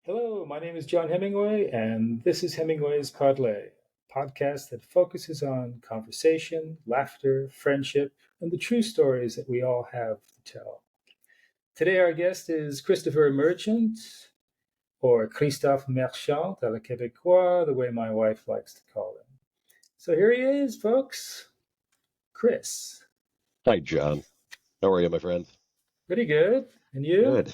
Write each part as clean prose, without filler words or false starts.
Hello, my name is John Hemingway, and this is Hemingway's Podlay, a podcast that focuses on conversation, laughter, friendship, and the true stories that we all have to tell. Today, our guest is Christopher Merchant, or Christophe Merchant à la Québécois, the way my wife likes to call him. So here he is, folks. Chris. Hi, John. How are you, my friend? Pretty good. And you? Good.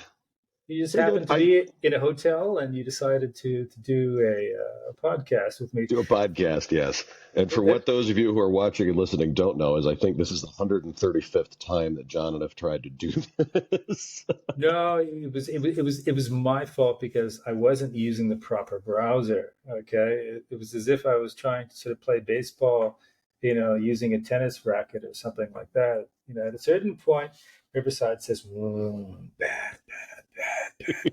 You just Pretty good. happened to be in a hotel and you decided to do a podcast with me. Do a podcast, yes. And for what those of you who are watching and listening don't know, is I think this is the 135th time that John and I've tried to do this. No, it was my fault because I wasn't using the proper browser. Okay, it was as if I was trying to sort of play baseball, using a tennis racket or something like that. At a certain point, Riverside says, "Bad, bad, bad."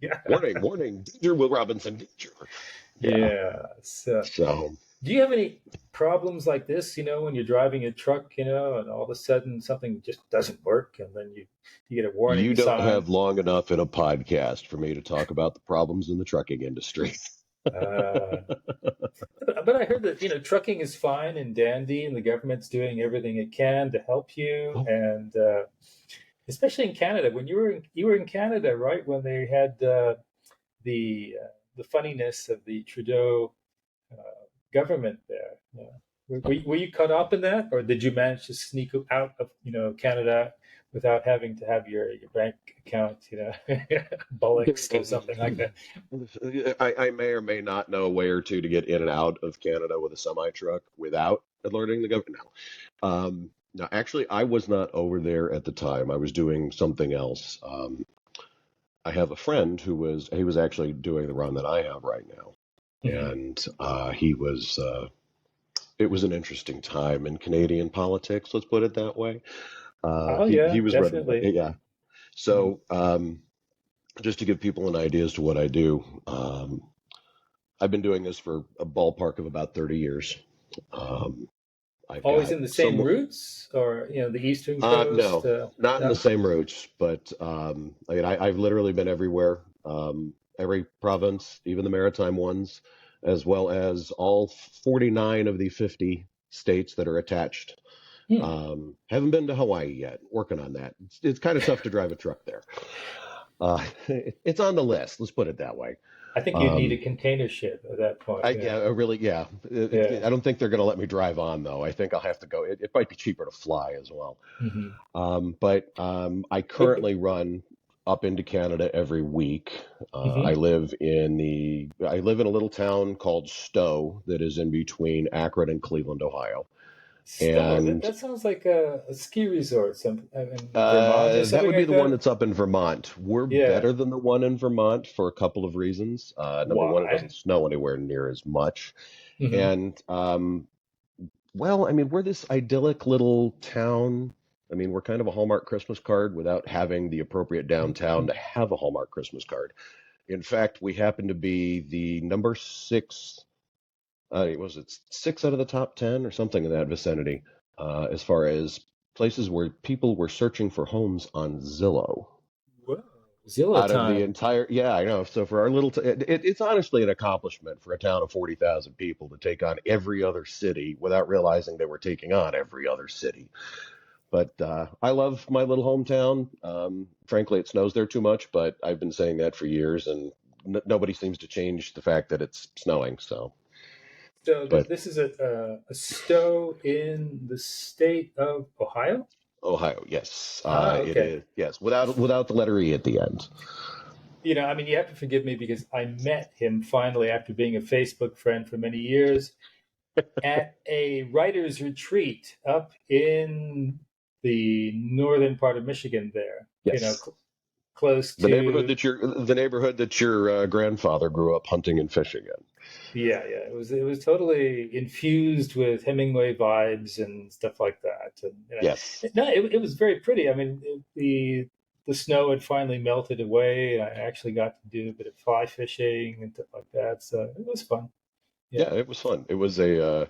Yeah, Warning, warning, danger, Will Robinson, danger. Yeah. yeah. So, So do you have any problems like this? When you're driving a truck, and all of a sudden something just doesn't work, and then you get a you warning don't sign. have long enough in a podcast for me to talk about the problems in the trucking industry. Uh, but I heard that trucking is fine and dandy, and the government's doing everything it can to help you, Oh, and especially in Canada. When you were in Canada, right? When they had the funniness of the Trudeau uh, government there. Were you caught up in that, or did you manage to sneak out of Canada without having to have your bank account bulloced or something like that? I may or may not know a way or two to get in and out of Canada with a semi truck without alerting the government. No, actually, I was not over there at the time. I was doing something else. I have a friend he was actually doing the run that I have right now, Mhm. and he was. It was an interesting time in Canadian politics. Let's put it that way. Oh He yeah, was running, definitely. yeah. Mhm. So just to give people an idea as to what I do, I've been doing this for a ballpark of about 30 years. Um, I've Always got in the same some, routes, or the Eastern Coast. no, not in the No. same routes, but I've literally been everywhere, every province, even the maritime ones, as well as all 49 of the 50 states that are attached. Hmm. Haven't been to Hawaii yet, working on that. It's kind of tough to drive a truck there. It's on the list, let's put it that way. I think you'd need a Um, container ship at that point. yeah, really, yeah. Yeah. I don't think they're going to let me drive on though. I think I'll have to go. It might be cheaper to fly as well. Hmm. But I But, currently run up into Canada every week. mhm. I live in a little town called Stowe that is in between Akron and Cleveland, Ohio. Stowe, that, And that sounds like a ski resort in Vermont or that something would be like the one that. that's up in Vermont. We're Yeah. better than the one in Vermont for a couple of reasons. Number one, it Why? doesn't snow anywhere near as much. Hmm. And well, I mean, we're this idyllic little town. I mean, we're kind of a Hallmark Christmas card without having the appropriate downtown to have a Hallmark Christmas card. In fact, we happen to be the number six, was it six out of the top 10 or something in that vicinity, as far as places where people were searching for homes on Zillow. Whoa. Zillow Out of the time. entire, yeah, I know. So for our little, it's honestly an accomplishment for a town of 40,000 people to take on every other city without realizing they were taking on every other city. But I love my little hometown. Frankly, it snows there too much, but I've been saying that for years, and nobody seems to change the fact that it's snowing. So, So but this is a Stowe in the state of Ohio. Ohio, yes, Ah, it okay. is. Yes, without the letter E at the end. I mean, you have to forgive me because I met him finally after being a Facebook friend for many years at a writer's retreat up in the northern part of Michigan there, Yes, close to, the neighborhood that your grandfather grew up hunting and fishing in. yeah, yeah. It was totally infused with Hemingway vibes and stuff like that. And Yes. no, it was very pretty. I mean, the snow had finally melted away. I actually got to do a bit of fly fishing and stuff like that. So it was fun. Yeah. Yeah, it was fun. It was a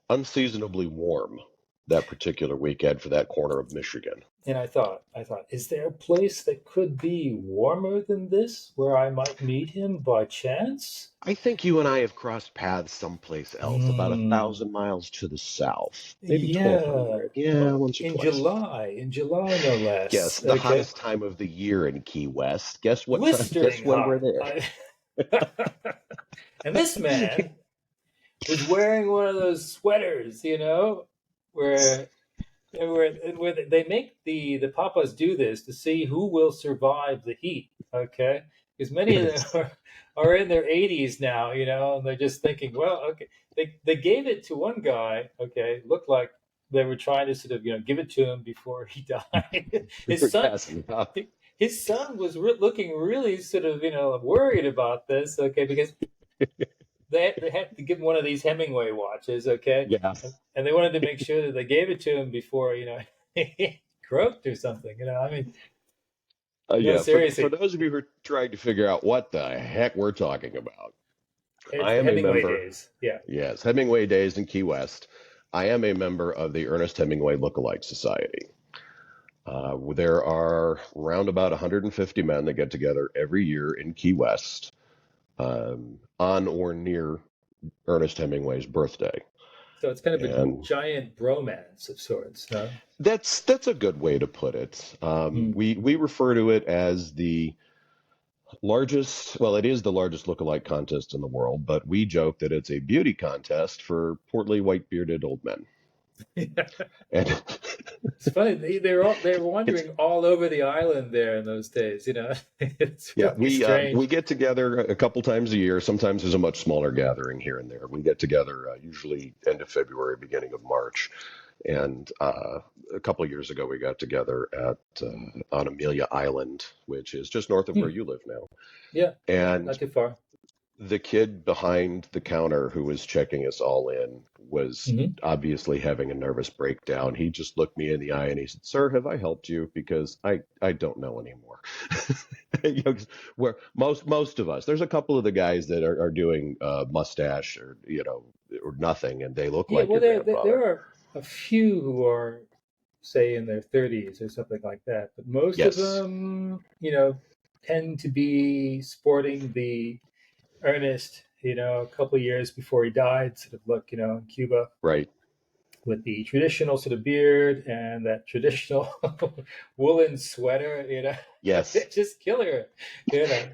unseasonably warm. that particular weekend for that corner of Michigan. And I thought, is there a place that could be warmer than this where I might meet him by chance? I think you and I have crossed paths someplace else, about a Hmm. thousand miles to the south, maybe Yeah. 1,200. Yeah, once or twice. In July, no Yes, less. the Okay. hottest time of the year in Key West. Guess what time? Guess Blistering when we're hot. there? And this man was wearing one of those sweaters, where where they make the papas do this to see who will survive the heat. Okay, because many of them Yes. are in their 80s now, and they're just thinking, well, okay, they gave it to one guy. Okay, looked like they were trying to sort of give it to him before he died. We his were son. gassing up. His son was looking really sort of, worried about this, okay, because they had to give him one of these Hemingway watches, okay, Yeah. and they wanted to make sure that they gave it to him before he croaked or something. I mean, no, Yeah, for seriously, those of you who are trying to figure out what the heck we're talking about, it's I the am a Hemingway member, days. Yeah. yes, Hemingway Days in Key West. I am a member of the Ernest Hemingway Lookalike Society. There are around about 150 men that get together every year in Key West on or near Ernest Hemingway's birthday. So it's kind of a And giant bromance of sorts, huh? that's a good way to put it. Mm. We refer to it as the largest, well, it is the largest lookalike contest in the world, but we joke that it's a beauty contest for portly, white bearded old men. And It's funny. They were it's wandering all over the island there in those days. It's yeah, really we strange. get together a couple times a year. Sometimes there's a much smaller gathering here and there. We get together usually end of February, beginning of March. And a couple of years ago, we got together at on Amelia Island, which is just north of where Hmm. you live now. Yeah, And not too far. the kid behind the counter who was checking us all in was Hmm. obviously having a nervous breakdown. He just looked me in the eye and he said, "Sir, have I helped you? Because I don't know anymore." You know, 'cause where most of us, there's a couple of the guys that are doing mustache or or nothing, and they look Yeah, like well, your there grandfather. are a few who are, say, in their 30s or something like that, but most of Yes, them, tend to be sporting the Ernest, a couple of years before he died, sort of look, in Cuba right. with the traditional sort of beard and that traditional woolen sweater, Yes. just killer, you know.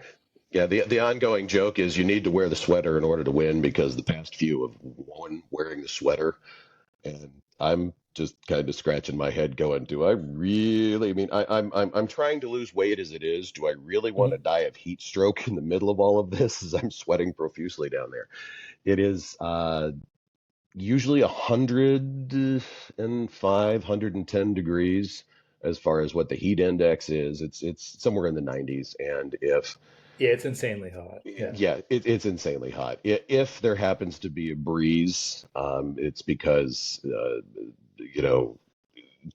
Yeah, the ongoing joke is you need to wear the sweater in order to win because the past few have won wearing the sweater. And I'm just kind of scratching my head, going, "Do I really? I mean, I'm trying to lose weight as it is. Do I really want to Mhm. die of heat stroke in the middle of all of this as I'm sweating profusely down there?" It is usually 105, 110 degrees as far as what the heat index is. It's somewhere in the 90s, and if Yeah, it's insanely hot. Yeah. yeah, it's insanely hot. If there happens to be a breeze, it's because you know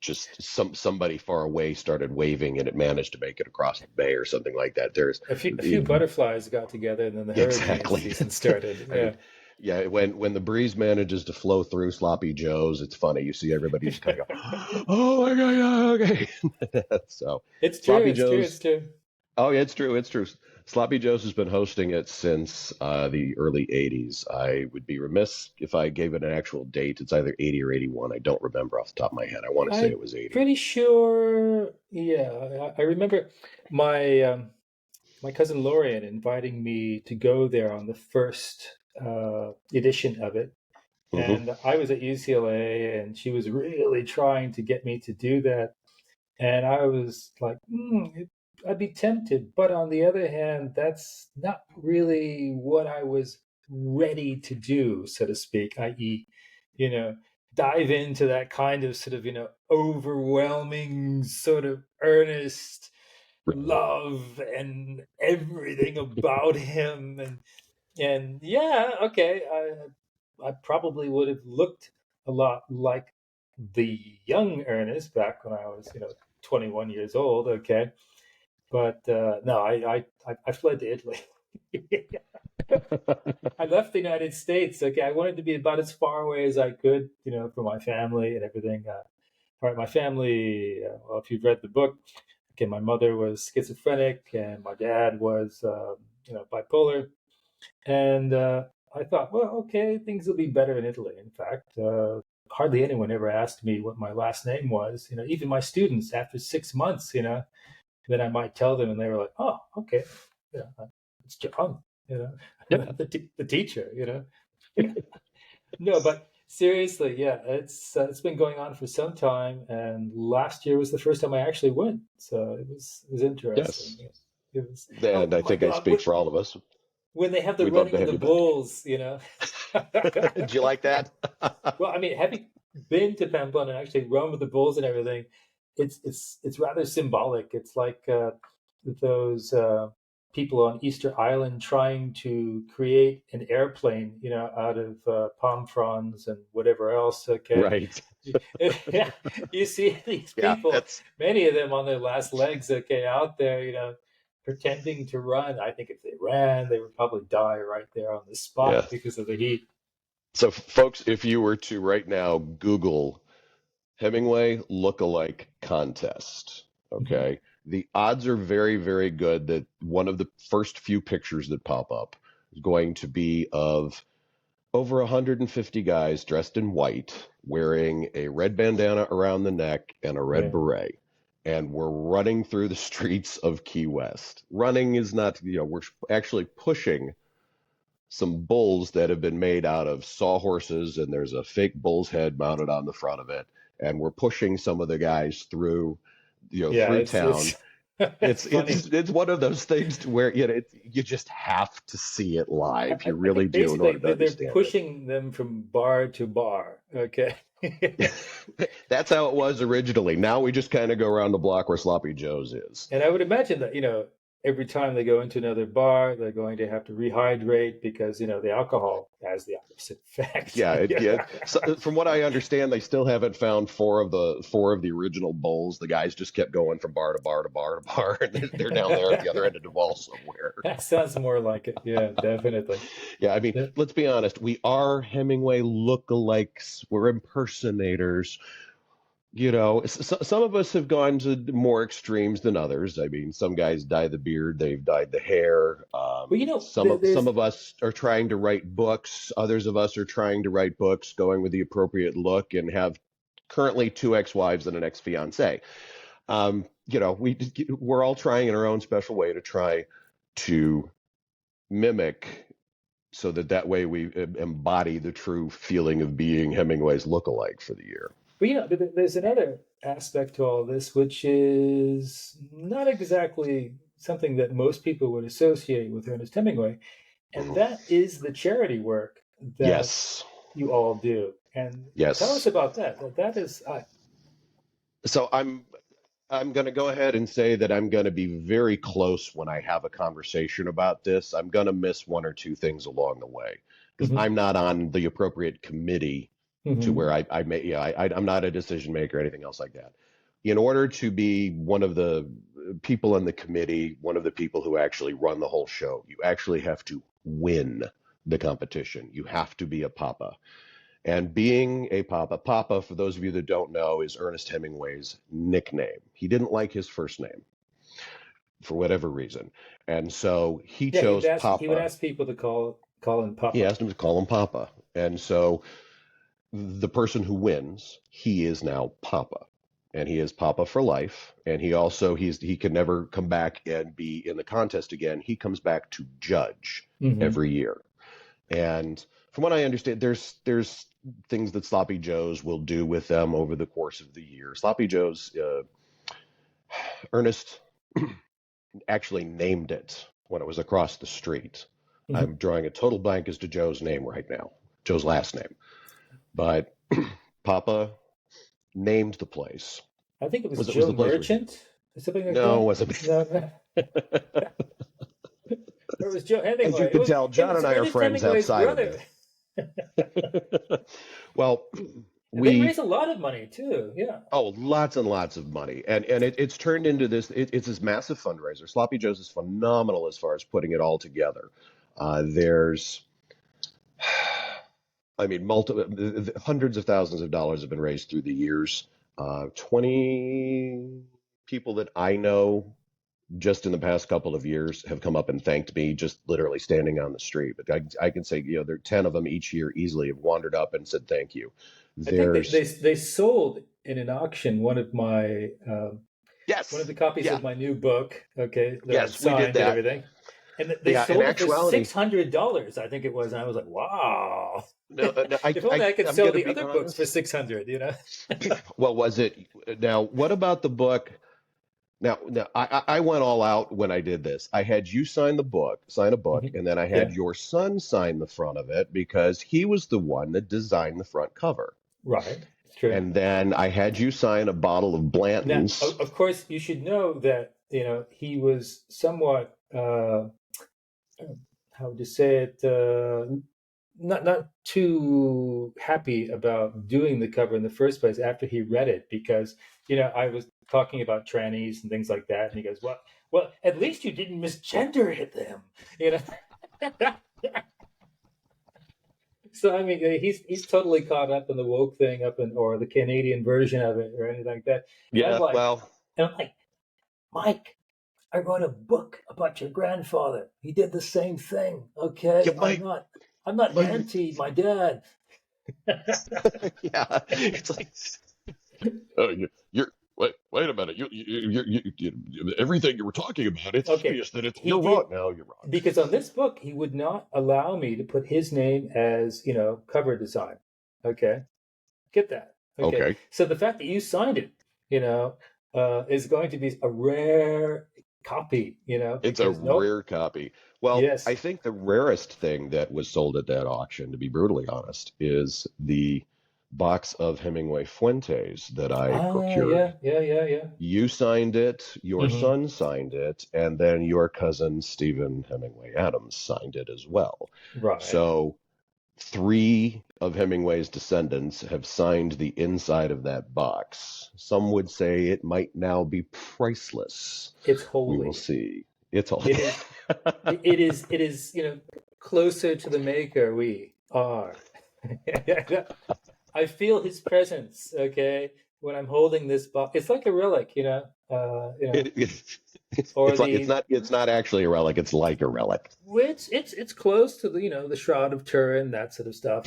just somebody far away started waving and it managed to make it across the bay or something like that. There's A few butterflies got together, and then the hurricane exactly. season started. I mean, Yeah. yeah, when the breeze manages to flow through Sloppy Joe's, it's funny. You see everybody just kind of go, "Oh my God, yeah, okay." So It's true. Sloppy It's true. It's Joe's. true. Oh, yeah, it's true. It's true. Sloppy Joe's has been hosting it since the early 80s. I would be remiss if I gave it an actual date. It's either 80 or 81. I don't remember off the top of my head. I want to say I'm it was 80. pretty sure. Yeah, I remember my my cousin Lorian inviting me to go there on the first edition of it, Hmm. and I was at UCLA, and she was really trying to get me to do that, and I was like, I'd be tempted, but on the other hand, that's not really what I was ready to do, so to speak, i.e., you know, dive into that kind of sort of, overwhelming sort of earnest Right. love and everything about him. And yeah, okay, I probably would have looked a lot like the young Ernest back when I was, 21 years old. Okay, but no, I fled to Italy. I left the United States. Okay, I wanted to be about as far away as I could, from my family and everything. All right, my family. Well, if you've read the book, okay, my mother was schizophrenic and my dad was, bipolar. And I thought, well, okay, things will be better in Italy. In fact, hardly anyone ever asked me what my last name was. Even my students after 6 months, then I might tell them, and they were like, "Oh, okay, it's John," Yeah. the teacher. No, but seriously, yeah, it's been going on for some time, and last year was the first time I actually went, so it was interesting. Yes. It was, oh And I my think I God, speak for all of us. when they have the We'd love running to of have the you back. bulls. Did you like that? Well, I mean, having been to Pamplona and actually run with the bulls and everything, it's rather symbolic. It's like those people on Easter Island trying to create an airplane, out of palm fronds and whatever else. Okay, Right. yeah, you see these Yeah, people, that's many of them on their last legs. Okay, out there, pretending to run. I think if they ran, they would probably die right there on the spot yeah. because of the heat. So, folks, if you were to right now Google Hemingway look-alike contest, Mhm. okay, the odds are very, very good that one of the first few pictures that pop up is going to be of over 150 guys dressed in white, wearing a red bandana around the neck and a red Yeah. beret. And we're running through the streets of Key West. Running is not, we're actually pushing some bulls that have been made out of sawhorses, and there's a fake bull's head mounted on the front of it. And we're pushing some of the guys through, Yeah, through it's town. it's it's funny. It's one of those things to where you just have to see it live. You I really think do in basically order to they're understand it. pushing them from bar to bar. Okay. That's how it was originally. Now we just kind of go around the block where Sloppy Joe's is. And I would imagine that, every time they go into another bar, they're going to have to rehydrate because, the alcohol has the opposite effect. Yeah. Yeah. So, from what I understand, they still haven't found four of the original bowls. The guys just kept going from bar to bar to bar to bar, and they're down there at the other end of Duval somewhere. That sounds more like it. Yeah, definitely. Yeah, I mean, Yeah. let's be honest. We are Hemingway lookalikes. We're impersonators. Some of us have gone to more extremes than others. I mean, some guys dye the beard, they've dyed the hair. Well, Some there's of us are trying to write books. Others of us are trying to write books, going with the appropriate look, and have currently two ex-wives and an ex-fiance. We're all trying in our own special way to try to mimic, so that way we embody the true feeling of being Hemingway's lookalike for the year. But there's another aspect to all this, which is not exactly something that most people would associate with Ernest Hemingway, and Mhm. that is the charity work that Yes. you all do. And tell us Yes. about that. That is, So I'm going to go ahead and say that I'm going to be very close when I have a conversation about this. I'm going to miss one or two things along the way because mhm, I'm not on the appropriate committee to mhm. where I may, I'm not a decision maker or anything else like that. In order to be one of the people in the committee, one of the people who actually run the whole show, you actually have to win the competition. You have to be a papa. And being a papa, for those of you that don't know, is Ernest Hemingway's nickname. He didn't like his first name for whatever reason. And so he Yeah, chose he would Papa. ask people to call him He Papa. asked him to call him Papa. And so the person who wins, he is now Papa. And he is Papa for life. And he can never come back and be in the contest again. He comes back to judge Hmm. every year. And from what I understand, there's things that Sloppy Joes will do with them over the course of the year. Sloppy Joes, Ernest actually named it when it was across the street. Hmm. I'm drawing a total blank as to Joe's name right now, Joe's last name. But Papa named the place. I think it was Was Joe the place where he? Merchant or something like No, it that. wasn't. No, no. Or it was Joe As you Hemingway. can tell, It John was and I are Ernest friends Hemingway's outside of brother. this. Well, And they we raise a lot of money too. Yeah. Oh, lots and lots of money, and it's turned into this. It's this massive fundraiser. Sloppy Joe's is phenomenal as far as putting it all together. There's, I mean, hundreds of thousands of dollars have been raised through the years. 20 people that I know just in the past couple of years have come up and thanked me just literally standing on the street. But I can say, there are 10 of them each year easily have wandered up and said thank you. I think There's, they sold in an auction one of my one of yes, the copies yeah, of my new book, okay, that I'd yes, we did signed and that. everything. And they Yeah, in sold it for actuality, $600, I think it was. And I was like, wow. no, no, If only I could I'm sell going to the be other books for honest. 600, you know? Well, was it? Now, what about the book? Now, I went all out when I did this. I had you sign a book, Mhm. and then I had Yeah, your son sign the front of it because he was the one that designed the front cover. right. It's true. And then I had you sign a bottle of Now, Blanton's. of course, you should know that, he was somewhat, how would you say it, not too happy about doing the cover in the first place after he read it because I was talking about trannies and things like that, and he goes, well, at least you didn't misgender them, you know. So I mean, he's totally caught up in the woke thing, or the Canadian version of it, or anything like that, and I'm Yeah, like, well, and I'm like, Mike, I wrote a book about your grandfather. He did the same thing. yeah, Okay, I'm Mike, not I'm not Mike, anti my dad. yeah, it's like, you're wait a minute, everything you were talking about, it's Okay, obvious that he you're wrong. did No, you're wrong. because on this book he would not allow me to put his name as cover design. Okay, get that. Okay, Okay. so the fact that you signed it, is going to be a rare copy. It's a Because no, rare copy. Well, I yes, think the rarest thing that was sold at that auction, to be brutally honest, is the box of Hemingway Fuentes that I procured. yeah, yeah, yeah, yeah. You signed it, your Hmm. son signed it, and then your cousin Stephen Hemingway Adams signed it as well. Right. So three of Hemingway's descendants have signed the inside of that box. Some would say it might now be priceless. It's We will holy. see. It's all. It is. It is. Closer to the maker we are. I feel his presence. Okay, when I'm holding this box, it's like a relic. It, it, Or it's like the it's not actually a relic. It's like a relic. which it's close to the Shroud of Turin, that sort of stuff.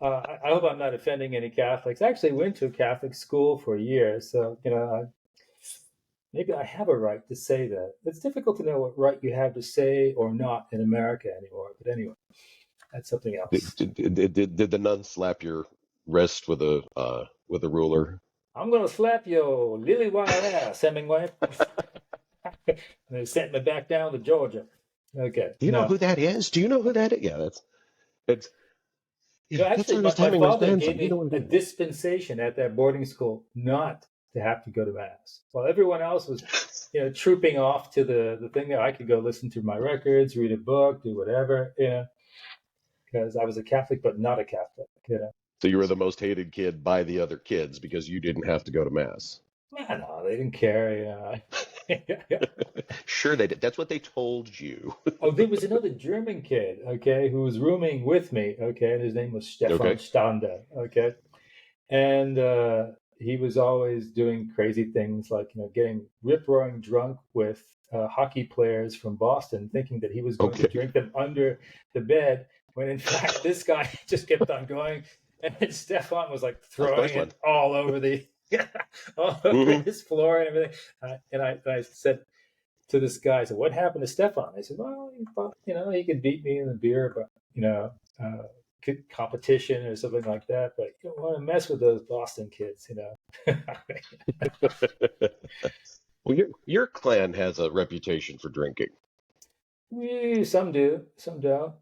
I hope I'm not offending any Catholics. I actually went to a Catholic school for a year, so maybe I have a right to say that. It's difficult to know what right you have to say or not in America anymore. But anyway, that's something else. Did the nun slap your wrist with a ruler? I'm going to slap your lily white ass, Hemingway. And they sent me back down to Georgia. Okay, Do you know no. who that is? Do you know who that is? Yeah, it's that's Actually, my, Ernest my Hemingway's father gave grandson. Do you know me what a it is? dispensation at that boarding school not to have to go to mass. While everyone else was, trooping off to the thing there, I could go listen to my records, read a book, do whatever, because I was a Catholic, but not a Catholic. So you were the most hated kid by the other kids because you didn't have to go to mass. Man, no, they didn't care. Sure, they did. That's what they told you. Oh, there was another German kid, okay, who was rooming with me, okay, and his name was Stefan Okay. Stander, okay, and he was always doing crazy things like getting rip roaring drunk with hockey players from Boston, thinking that he was going to Okay. drink them under the bed, when in fact this guy just kept on going, and Stefan was like That's a throwing nice one. it all over all over Hmm. his floor and everything. And I said to this guy, I said, "What happened to Stefan?" I said, "Well, he thought he could beat me in the beer, but uh, competition or something like that. But you don't want to mess with those Boston kids." Well, your clan has a reputation for drinking. Some do, some don't,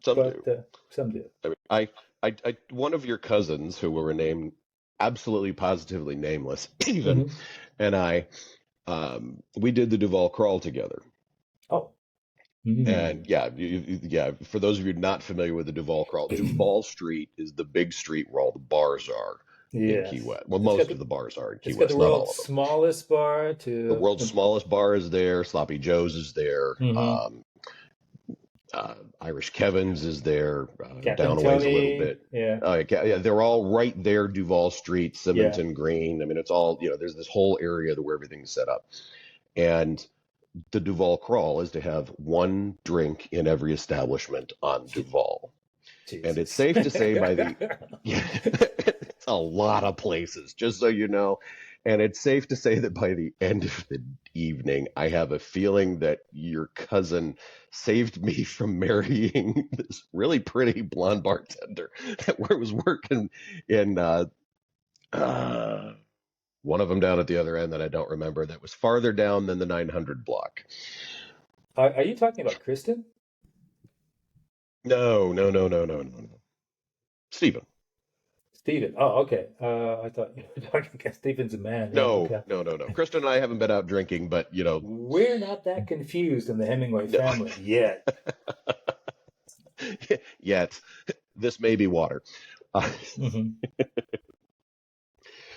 Some but do. some do. I mean, one of your cousins who were named absolutely positively nameless, even, Hmm. and we did the Duval crawl together. Oh, And mm. yeah, yeah. For those of you not familiar with the Duval crawl, Duval Street is the big street where all the bars are in Key Yes, West. Well, it's got most the of the bars are in Key it's got the West, not world's all of them. smallest bar The to. world's smallest bar is there. Sloppy Joe's is there. Hmm. Irish Kevin's is there, Captain down a ways a little Tony. bit. Yeah. Yeah, they're all right there, Duval Street, Yeah. Symington Green. I mean, it's all, there's this whole area where everything's set up. And the Duval crawl is to have one drink in every establishment on Duval. And it's Jesus. safe to say by the, yeah, it's a lot of places, just so you know. And it's safe to say that by the end of the evening, I have a feeling that your cousin saved me from marrying this really pretty blonde bartender that was working in uh, one of them down at the other end that I don't remember, that was farther down than the 900 block. Are you talking about Kristen? No, no, no, no, no, no, no. Stephen. Steven. Oh, okay. I thought you were talking about Steven's a man. Yeah, No, okay. no, no, no. Kristen and I haven't been out drinking, but We're not that confused in the Hemingway no, family yet. yet this may be water. Uh, Hmm.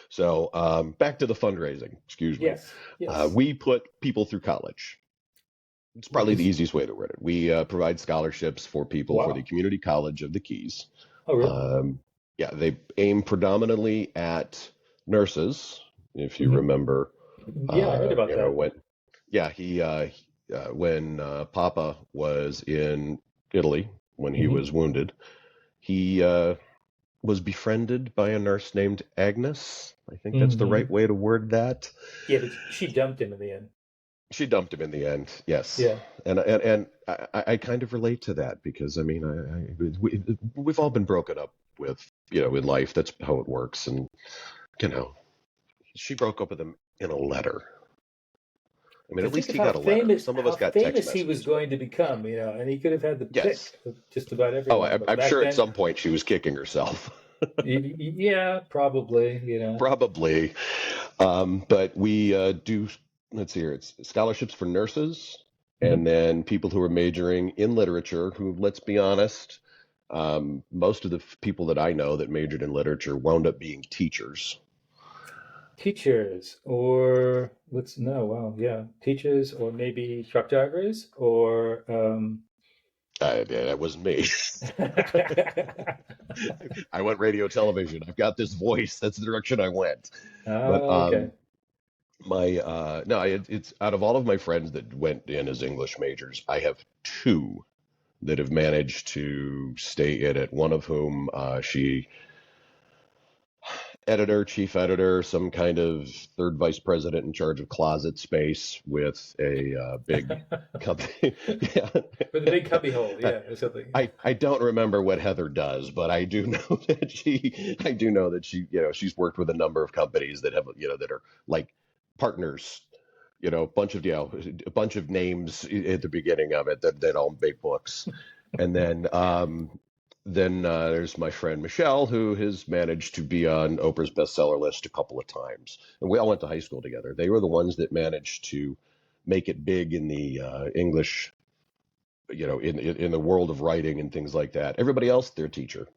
so back to the fundraising. Excuse me. Yes. Yes. We put people through college. It's probably the Yes. easiest way to word it. We provide scholarships for people for the Wow. Community College of the Keys. Oh, really? Um, yeah, they aim predominantly at nurses. If you Hmm. remember, Yeah, I heard about that. when when Papa was in Italy when he Hmm. was wounded, he was befriended by a nurse named Agnes. I think that's the right Hmm. way to word that. Yeah, but she dumped him in the end. She dumped him in the end, yes, Yeah. and I kind of relate to that because I mean we've all been broken up with in life. That's how it works, and you know she broke up with him in a letter. I mean, To at think least of he got a letter. Some of how us got text famous he was messages, but going to become, and he could have had the yes. pick of just about Oh, everyone. But I'm back sure at then, some point she was kicking herself. yeah, probably. Probably. But we do, let's see here, it's scholarships for nurses Hmm. and then people who are majoring in literature, who, let's be honest, most of the people that I know that majored in literature wound up being teachers. Teachers, or let's no, well, yeah, teachers, or maybe truck drivers, or Yeah, that wasn't me. I went radio television. I've got this voice. That's the direction I went. But oh, okay. my no, it's out of all of my friends that went in as English majors, I have two that have managed to stay in it. One of whom, she editor, chief editor, some kind of third vice president in charge of closet space with a big company. Yeah. With a big cubby hole, yeah, or something. I don't remember what Heather does, but I do know that she's worked with a number of companies that have that are like partners, a bunch of names at the beginning of it that all make books. And then there's my friend Michelle, who has managed to be on Oprah's bestseller list a couple of times. And we all went to high school together. They were the ones that managed to make it big in the English, in the world of writing and things like that. Everybody else, they're a teacher,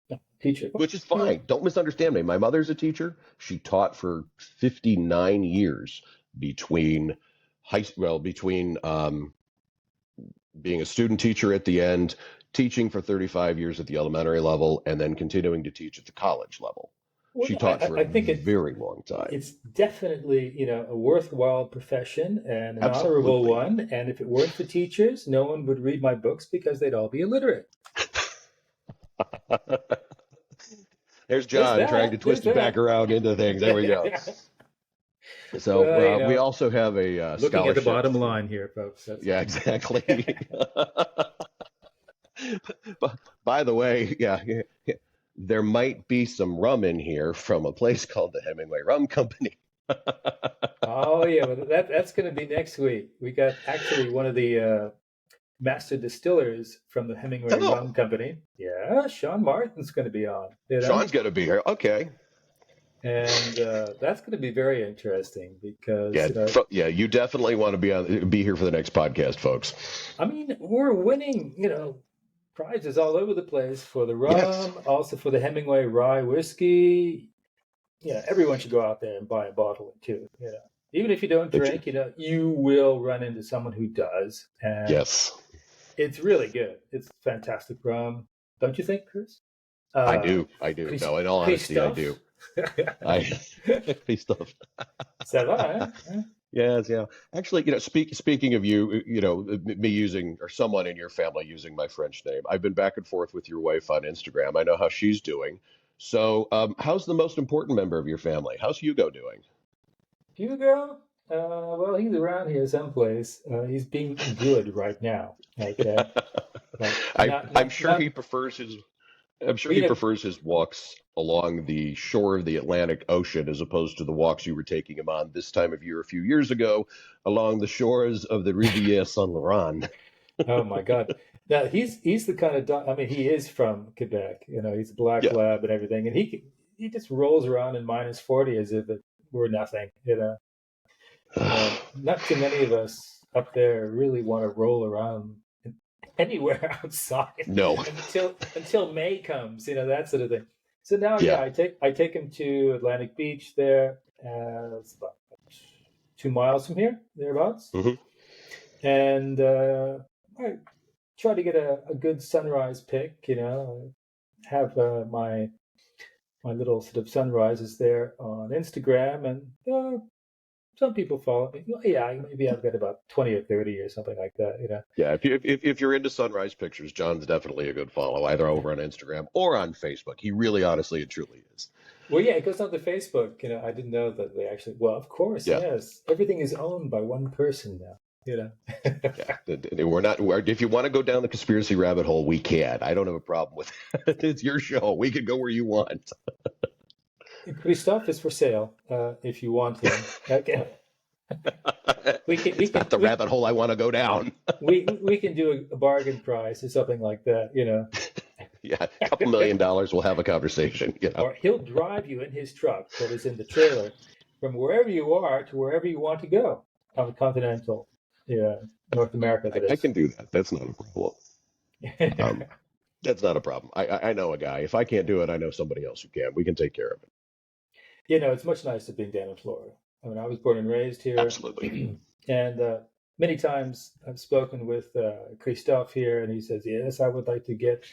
No, teacher. which is Yeah. fine. Don't misunderstand me. My mother's a teacher. She taught for 59 years between between being a student teacher at the end, teaching for 35 years at the elementary level, and then continuing to teach at the college level. Well, She no, taught for a I think very long time. it's definitely, a worthwhile profession and an honorable Absolutely. one. And if it weren't for teachers, no one would read my books because they'd all be illiterate. There's There's John trying to that. There's twist it back that. around into things. There we go. So Well, we also have a looking at the scholarship bottom for. line here, folks. That's Yeah, exactly. By the way, yeah, there might be some rum in here from a place called the Hemingway Rum Company. oh yeah, well, that's going to be next week. We got actually one of the master distillers from the Hemingway Oh, Rum Company. Yeah, Sean Martin's going to be on. Sean's going to be here. Okay. And that's going to be very interesting because Yeah, yeah, you definitely want to be here for the next podcast, folks. I mean we're winning prizes all over the place for the Yes. rum, also for the Hemingway rye whiskey. Everyone should go out there and buy a bottle or two. Even if you don't It's- drink, you will run into someone who does, and Yes. It's really good. It's fantastic rum, don't you think, Chris? I Uh, do. I do. No, in all honesty, I do. Christophe. I free stuff. Ça va, hein? Yes, yeah. Actually, speaking of you, me using or someone in your family using my French name, I've been back and forth with your wife on Instagram. I know how she's doing. So, how's the most important member of your family? How's Hugo doing? Hugo? Well, he's around here someplace. He's being good right now. Okay, like I, not I'm not sure not. he prefers his I'm sure We he know. prefers his walks along the shore of the Atlantic Ocean as opposed to the walks you were taking him on this time of year a few years ago along the shores of the Riviere Saint Laurent. Oh my God. Now he's the kind of dog. I mean, he is from Quebec. He's a black Yeah. lab and everything, and he just rolls around in -40 as if it were nothing. Not too many of us up there really want to roll around anywhere outside No. until May comes. That sort of thing. So now, yeah, Yeah. I take him to Atlantic Beach there. It's about 2 miles from here, thereabouts, Hmm. and I try to get a good sunrise pic. Have my little sort of sunrises there on Instagram, and some people follow me. Well, yeah, maybe I've got about 20 or 30 or something like that. Yeah. If you're into sunrise pictures, John's definitely a good follow, either over on Instagram or on Facebook. He really, honestly, and truly is. Well, yeah, it goes on to Facebook. I didn't know that they actually. Well, of course, Yeah. yes. Everything is owned by one person now. You know. Yeah, we're not. If you want to go down the conspiracy rabbit hole, we can. I don't have a problem with it. It's your show. We can go where you want. Christophe is for sale. If you want him, okay. We can we It's can not the we rabbit hole I want to go down. we can do a bargain price or something like that. Yeah, a couple $1 million, we'll have a conversation. Or he'll drive you in his truck that is in the trailer from wherever you are to wherever you want to go on the continental, yeah, North America, that I is. can do that. That's not a problem. Um, that's not a problem. I know a guy. If I can't do it, I know somebody else who can. We can take care of it. It's much nicer being down in Florida. I mean, I was born and raised here, Absolutely. and many times I've spoken with Christophe here, and he says, "Yes, I would like to get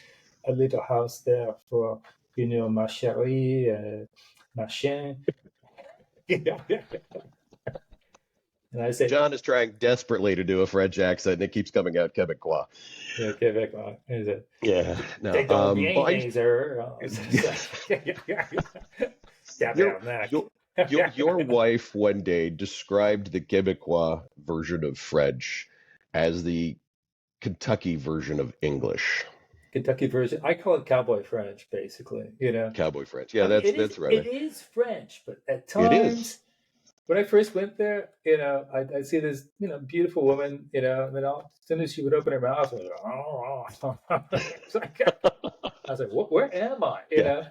a little house there for ma chérie, ma chien." And I say, John is trying desperately to do a French accent, and it keeps coming out Quebecois. "Yeah, Quebec." And he said, Yeah. No. "They don't bien, Well, sir." your Tabernacle. your your wife one day described the Quebecois version of French as the Kentucky version of English. Kentucky version. I call it cowboy French, basically. Cowboy French. Yeah, I mean, that's it right. is French, but at It is. times when I first went there, I see this, beautiful woman, and then as soon as she would open her mouth, I was like, it's like, I was like, where am I? Yeah.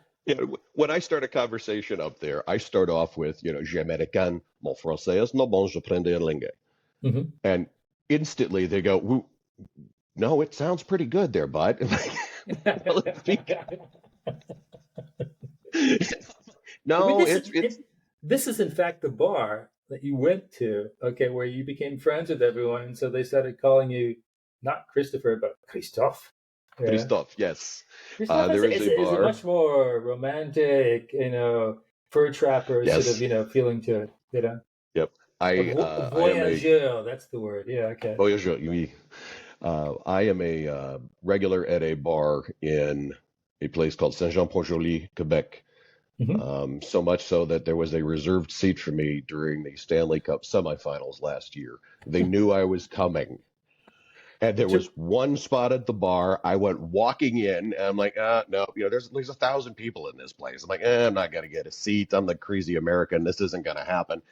When I start a conversation up there, I start off with, j'américaine, mon français est no bon, je prends en ligne. Mhm. And instantly they go, no, it sounds pretty good there, bud. Well, I mean, no, it's this is in fact the bar that you went to, okay, where you became friends with everyone, and so they started calling you not Christopher but Christophe. Yeah. Christophe. Yes, Christophe there is a is a bar. much more romantic, fur trapper sort of, Yes. feeling to it. Yep. I am a Voyageur, that's the word. Yeah, okay. voyageur. I am a regular at a bar in a place called Saint-Jean-Port-Joli, Quebec. Hmm. So much so that there was a reserved seat for me during the Stanley Cup semifinals last year. They knew I was coming. And there was one spot at the bar. I went walking in, and I'm like, no, there's 1,000 people in this place. I'm like, I'm not gonna get a seat. I'm the crazy American. This isn't gonna happen.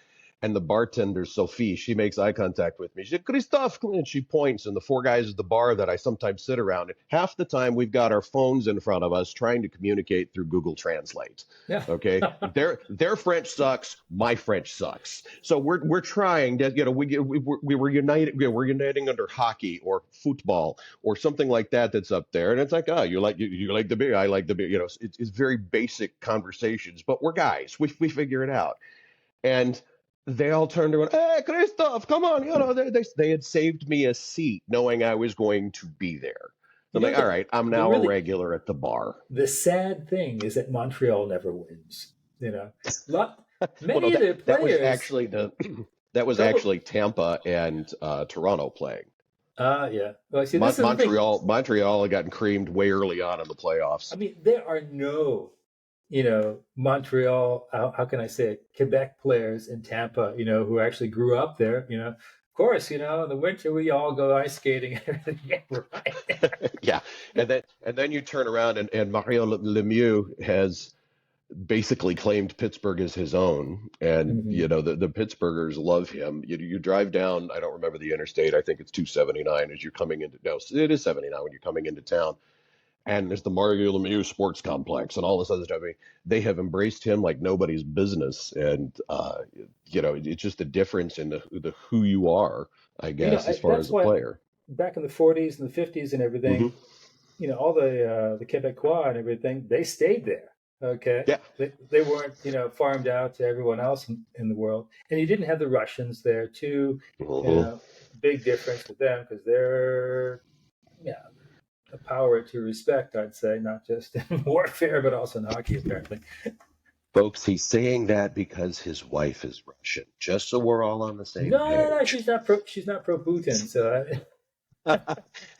And the bartender, Sophie, she makes eye contact with me. She said, Christophe, and she points, and the four guys at the bar that I sometimes sit around, and half the time we've got our phones in front of us trying to communicate through Google Translate. Yeah. Okay, their French sucks. My French sucks. So we're trying to, we were united. We're uniting under hockey or football or something like that that's up there, and it's like, you like the beer, I like the beer. It's very basic conversations, but we're guys. We figure it out, and they all turned around. Hey, Christoph, come on! They had saved me a seat, knowing I was going to be there. You I'm know like, all right, I'm the now a really regular at the bar. the sad thing is that Montreal never wins. You know, lot Well, no, many of their that was players actually the that was trouble. actually Tampa and Toronto playing. Yeah. Well, see, this is the thing. Montreal had gotten creamed way early on in the I playoffs. mean, there are no, Montreal. How can I say it? Quebec players in Tampa, who actually grew up there. Of course, in the winter we all go ice skating and everything. Yeah, right. Yeah, and then you turn around and Mario Lemieux has basically claimed Pittsburgh as his own, and Mhm. the Pittsburghers love him. You drive down, I don't remember the interstate. I think it's 279 as you're coming into. No, it is 79 when you're coming into town, and there's the Mario Lemieux Sports Complex and all this other stuff. I mean, they have embraced him like nobody's business, and it's just the difference in the who you are, I guess, as far as That's a why player. back in the 40s and the 50s and Hmm. everything, all the Quebecois and everything, they stayed there. Okay, Yeah. they weren't farmed out to everyone else in the world, and you didn't have the Russians there too. You Hmm. know, big difference with them because they're yeah a power to respect. I'd say not just in warfare but also in hockey apparently. Folks, he's saying that because his wife is Russian, just so we're all on the same No, no, no. page. She's not pro Putin. So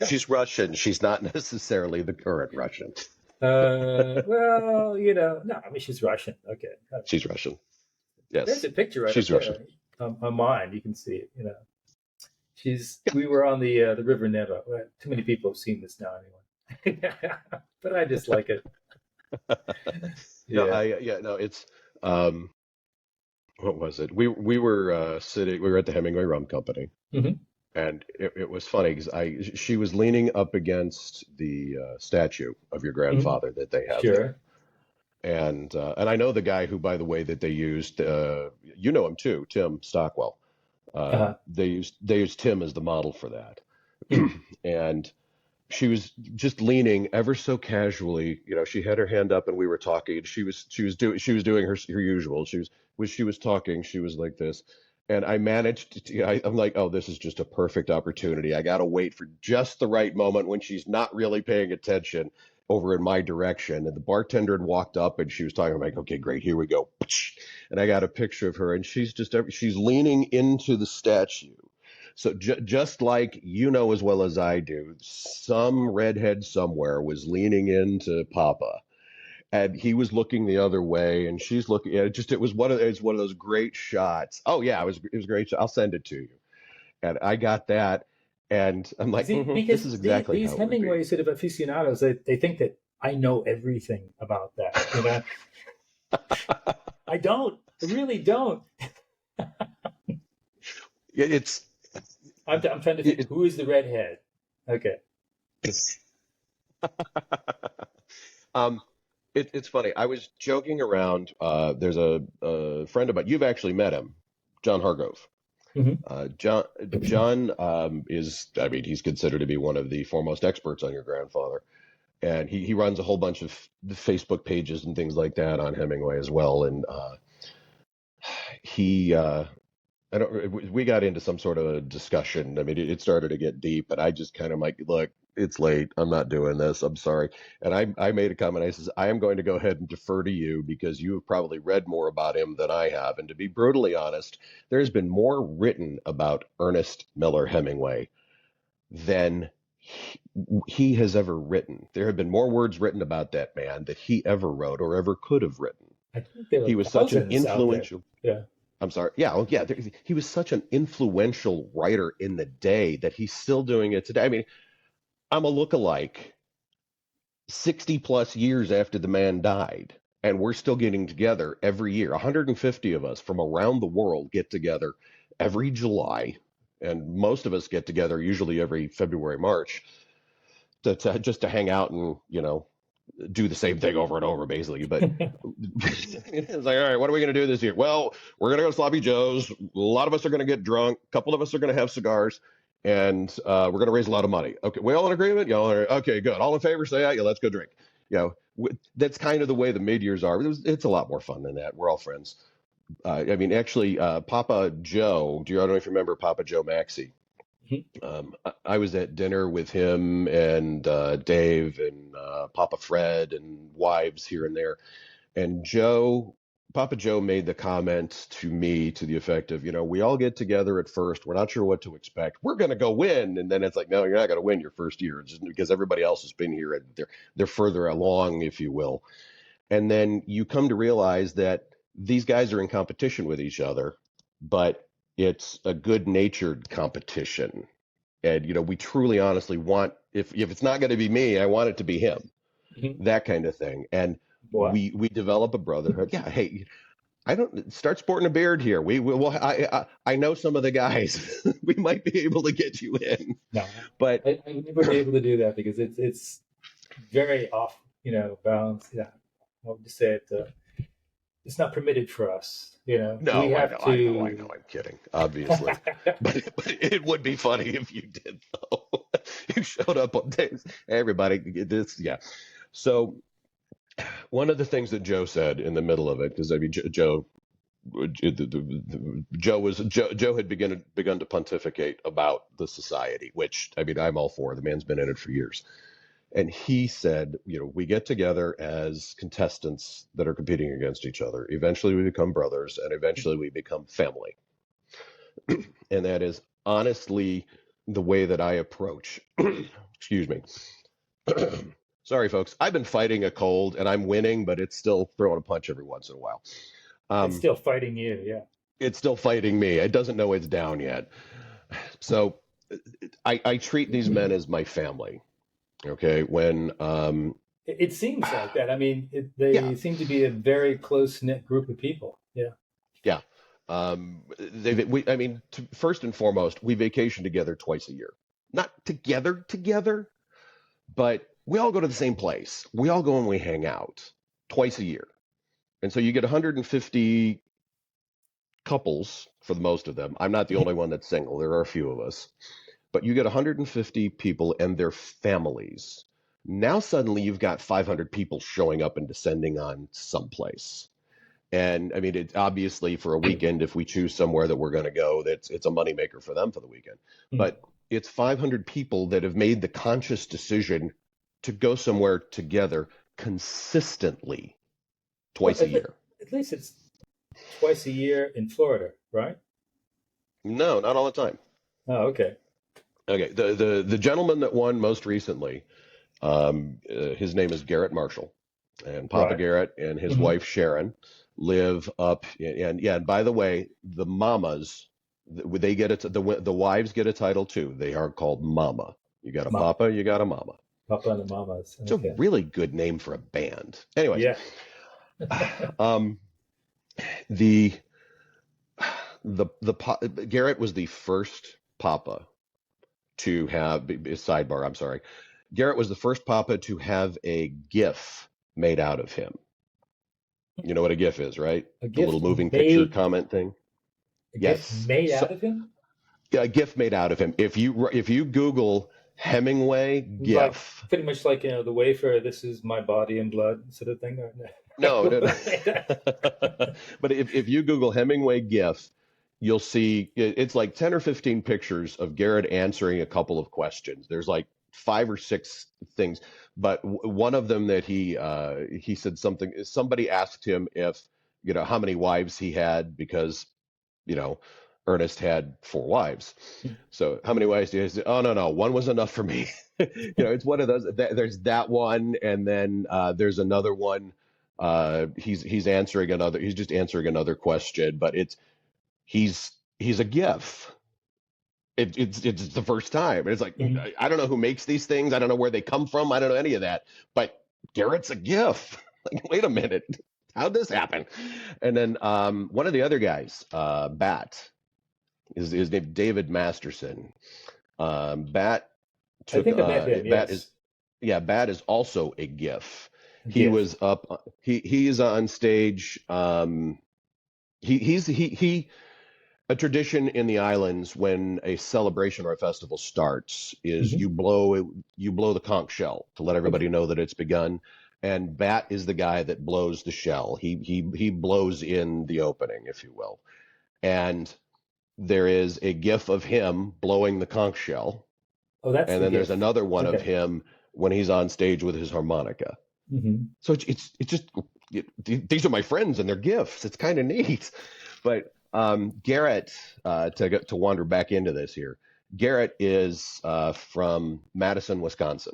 She's Russian. She's not necessarily the current Russian. well, no. I mean, she's Russian. Okay, She's Russian. there's Yes, a picture right up she's Russian. there on mine. You can see it. We were on the River Neva. Well, too many people have seen this now anyway. But I just like it. No, Yeah. no, it's um, what was it? We were sitting. We were at the Hemingway Rum Company, Hmm. and it was funny because she was leaning up against the statue of your Hmm. grandfather that they have there. Sure. And I know the guy who, by the way, that they used. You know him too, Tim Stockwell. Uh-huh. They used Tim as the model for that, Hmm. and she was just leaning ever so casually. She had her hand up, and we were talking. She was doing her usual. She was talking. She was like this, and I managed to. I'm like, oh, this is just a perfect opportunity. I gotta wait for just the right moment when she's not really paying attention over in my direction. And the bartender had walked up, and she was talking. I'm like, okay, great, here we go. And I got a picture of her, and she's leaning into the statue. So just like as well as I do, some redhead somewhere was leaning into Papa, and he was looking the other way, and she's looking. It was one of those great shots. Oh yeah, it was a great shot. I'll send it to you. And I got that, and I'm like, See, this because is exactly these how it would be. Hemingway sort of aficionados, they think that I know everything about that. I don't. I really don't. It's I'm trying to think it, who is the redhead. Okay. um, it's funny. I was joking around. There's a friend of mine. You've actually met him, John Hargrove. Hmm. John is, I mean, he's considered to be one of the foremost experts on your grandfather, and he runs a whole bunch of Facebook pages and things like that on Hemingway as well. And he I don't. We got into some sort of a discussion. I mean, it started to get deep, and I just kind of like, look, it's late. I'm not doing this. I'm sorry. And I made a comment. I says, I am going to go ahead and defer to you because you have probably read more about him than I have. And to be brutally honest, there's been more written about Ernest Miller Hemingway than he has ever written. There have been more words written about that man that he ever wrote or ever could have written. I think there He are was such an thousands out there. influential. Yeah. I'm sorry. Yeah, well, yeah. He was such an influential writer in the day that he's still doing it today. I mean, I'm a lookalike 60 plus years after the man died, and we're still getting together every year. 150 of us from around the world get together every July, and most of us get together usually every February, March just to hang out and do the same thing over and over, basically. But it's like, all right, what are we going to do this year? Well, we're going to go to Sloppy Joe's. A lot of us are going to get drunk. A couple of us are going to have cigars, and we're going to raise a lot of money. Okay, we all in agreement? Okay, good. All in favor? Say aye. Yeah, let's go drink. That's kind of the way the mid years are. It's a lot more fun than that. We're all friends. I mean, actually, Papa Joe. I don't know if you remember Papa Joe Maxey. Mhm. I was at dinner with him and Dave and Papa Fred and wives here and there. And Papa Joe made the comment to me to the effect of, we all get together at first. We're not sure what to expect. We're going to go win. And then it's like, no, you're not going to win your first year. It's just because everybody else has been here and they're further along, if you will. And then you come to realize that these guys are in competition with each other, but it's a good natured competition. And, we truly honestly want, if it's not going to be me, I want it to be him, Mhm. that kind of thing. And Wow. we develop a brotherhood. Yeah. Hey, I don't start sporting a beard here. We will. I know some of the guys. We might be able to get you in, No, but I would never be able to do that because it's very off, balance. Yeah, I would just say it's not permitted for us. We no, I have know, I know, I to. know. I'm kidding, obviously, but it would be funny if you did though. You showed up on days. Everybody, this, yeah. So one of the things that Joe said in the middle of it, because I mean, Joe had begun to pontificate about the society, which I mean I'm all for. The man's been in it for years, and he said, we get together as contestants that are competing against each other. Eventually, we become brothers, and eventually, we become family, and that is honestly the way that I approach. Excuse me. Sorry, folks. I've been fighting a cold, and I'm winning, but it's still throwing a punch every once in a while. It's Um, still fighting you. Yeah. it's still fighting me. It doesn't know it's down yet. So I treat these men as my family. Okay. It seems like that. I mean, Yeah, they seem to be a very close knit group of people. Yeah. yeah. I mean, first and foremost, we vacation together twice a year. Not together, but we all go to the same place. We all go and we hang out twice a year. And so you get 150 couples for the most of them. I'm not the only one that's single. There are a few of us. But you get 150 people and their families. Now suddenly you've got 500 people showing up and descending on someplace. And I mean, it obviously for a weekend, if we choose somewhere that we're going to go, it's a moneymaker for them for the weekend. Mhm. But it's 500 people that have made the conscious decision to go somewhere together consistently Well, twice a year. at least it's twice a year in Florida, right? No, not all the time. Oh, okay. Okay, the gentleman that won most recently, his name is Garrett Marshall, and Papa Right. Garrett and his Hmm. wife Sharon live up. And yeah, and by the way, the mamas, they get it. The wives get a title too. They are called mama. You got a Mama, papa, you got a mama. Papa and the Mamas. It's a Okay. really good name for a band. Anyways, Yeah. um, the Garrett was the first papa to have sidebar. I'm sorry. Garrett was the first papa to have a GIF made out of him. You know what a GIF is, right? A The little gift moving picture made comment thing. a gift Yes. made So out of him? a GIF made out of him. If you Google Hemingway Like GIF, pretty much like, the wafer, this is my body and blood sort of thing. no, no, no. But if you Google Hemingway GIF, you'll see it's like 10 or 15 pictures of Garrett answering a couple of questions. There's like 5 or 6 things, but one of them that he said somebody asked him if how many wives he had because you know Ernest had 4 wives. So how many wives do you have? Oh no, one was enough for me. It's one of those. There's that one, and then there's another one. He's answering another. He's just answering another question, but he's a GIF. It's the first time. And it's like Mhm. I don't know who makes these things. I don't know where they come from. I don't know any of that. But Garrett's a GIF. Like, wait a minute, how'd this happen? And then one of the other guys, Bat, is named David Masterson. Bat I took think I met him. Bat is Yes. yeah, Bat is also a GIF. A He gift. was up. He's on stage. He a tradition in the islands when a celebration or a festival starts is Hmm. you blow the conch shell to let everybody Okay. know that it's begun, and Bat is the guy that blows the shell. He blows in the opening, if you will. And there is a GIF of him blowing the conch shell, Oh, that's and the then there's gift. another one of Okay. him when he's on stage with his harmonica. Hmm. So it's just these are my friends and their gifts. It's kind of neat. But Garrett, to wander back into this here, Garrett is from Madison, Wisconsin.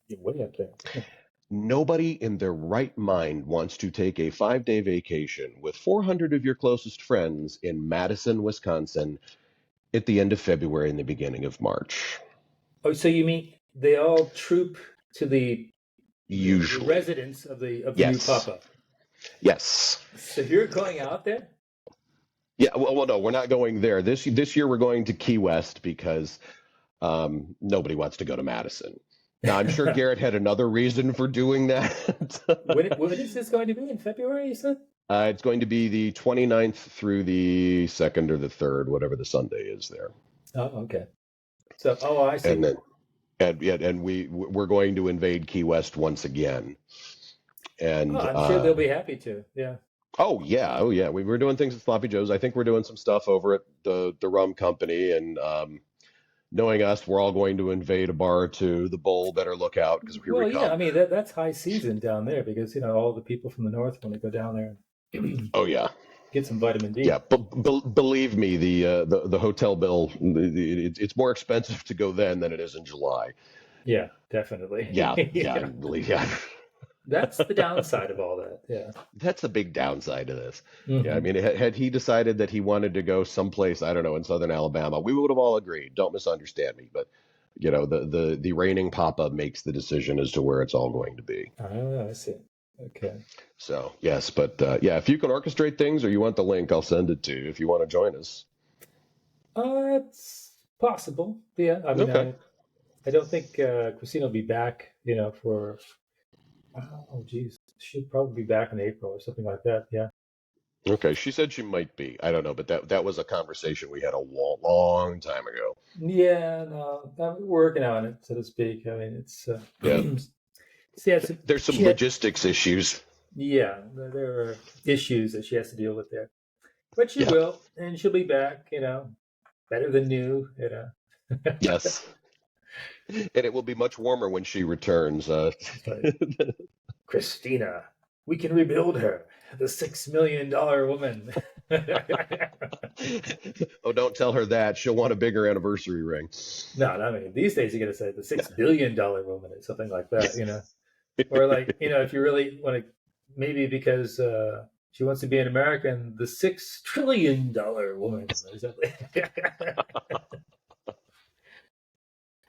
You're way up there. Yeah. Nobody in their right mind wants to take a 5-day vacation with 400 of your closest friends in Madison, Wisconsin at the end of February and the beginning of March. Oh, so you mean they all troop to the Usually. residence of the new Yes. papa? Yes. So you're going out there? Yeah, well, no, we're not going there. This year we're going to Key West because nobody wants to go to Madison. Now, I'm sure Garrett had another reason for doing that. When is this going to be? In February, you said? It's going to be the 29th through the 2nd or the 3rd, whatever the Sunday is there. Oh, okay. So, oh, I see. And then and we're going to invade Key West once again. Oh, And I'm sure they'll be happy to. Yeah. oh yeah, we were doing things at Sloppy Joe's. I think we're doing some stuff over at the rum company, and knowing us, we're all going to invade a bar or two. The Bowl better look out because here we Well, yeah. I come. mean, that's high season down there because all the people from the north want to go down there and Oh yeah, get some vitamin yeah. D. But believe me, the hotel bill, it's more expensive to go then than it is in July. Yeah, definitely. Yeah, yeah, Yeah. believe yeah. That's the downside of all that. Yeah. That's a big downside to this. Yeah, I Hmm. mean, had he decided that he wanted to go someplace, I don't know, in southern Alabama, we would have all agreed. Don't misunderstand me, but the reigning papa makes the decision as to where it's all going to be. Ah, I see. Okay. So yes, but yeah, if you can orchestrate things or you want the link, I'll send it to you if you want to join us. It's possible. Yeah. I mean, Okay. I don't think Christina will be back, for, oh, geez. She'll probably be back in April or something like that. Yeah. Okay. She said she might be. I don't know, but that was a conversation we had a long time ago. Yeah, no, I'm working on it, so to speak. I mean, it's Yeah. she has to, There's some logistics issues. yeah, there are issues that she has to deal with there, but she Yeah. will, and she'll be back. Better than new. Yes. And it will be much warmer when she returns. It's like, Christina, we can rebuild her, the $6 million woman. Oh, don't tell her that. She'll want a bigger anniversary ring. No, I mean these days you got to say the $6 billion woman or something like that. Or like if you really want to, maybe because she wants to be an American, the $6 trillion woman or something.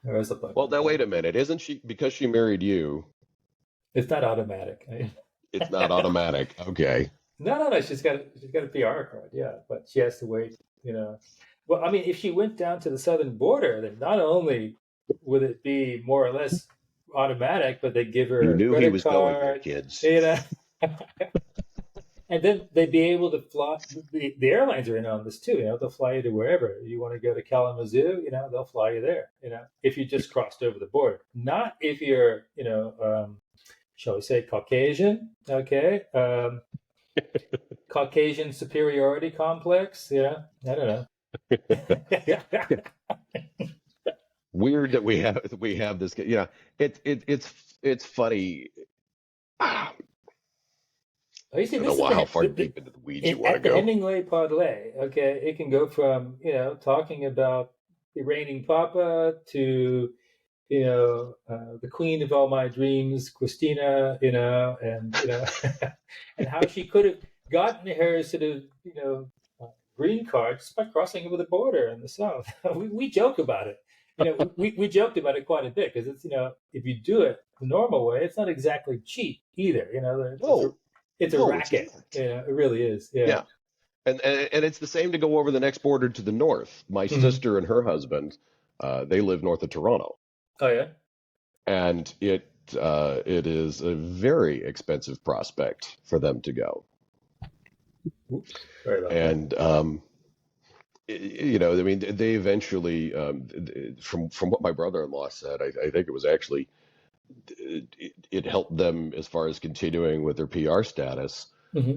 Or something Well, like now that. wait a minute. Isn't she because she married you? It's not automatic. It's not automatic. Okay. No. She's got a PR card, yeah, but she has to wait. Well, I mean, if she went down to the southern border, then not only would it be more or less automatic, but they give You her a knew he credit was going there, card, kids. you know, and then they'd be able to fly. The airlines are in on this too. They'll fly you to wherever you want to go to Kalamazoo. They'll fly you there. If you just crossed over the border, not if you're, shall we say, Caucasian. Okay, Caucasian superiority complex. Yeah, I don't know. Weird that we have this. Yeah, it's funny. I You see, don't know this is how far deep into the weeds you want to at the go. Hemingway parlay. Okay, it can go from talking about the reigning papa to the queen of all my dreams, Christina. And and how she could have gotten her sort of green card just by crossing over the border in the south. We joke about it. We joked about it quite a bit because it's if you do it the normal way, it's not exactly cheap either. No, It's a no, it's racket. not. It really is. Yeah. Yeah, and it's the same to go over the next border to the north. My Mhm. sister and her husband, they live north of Toronto, Oh yeah. and it is a very expensive prospect for them to go. Oops. Sorry about that. And I mean, they eventually, from what my brother-in-law said, I think it was actually it helped them as far as continuing with their PR status Hmm.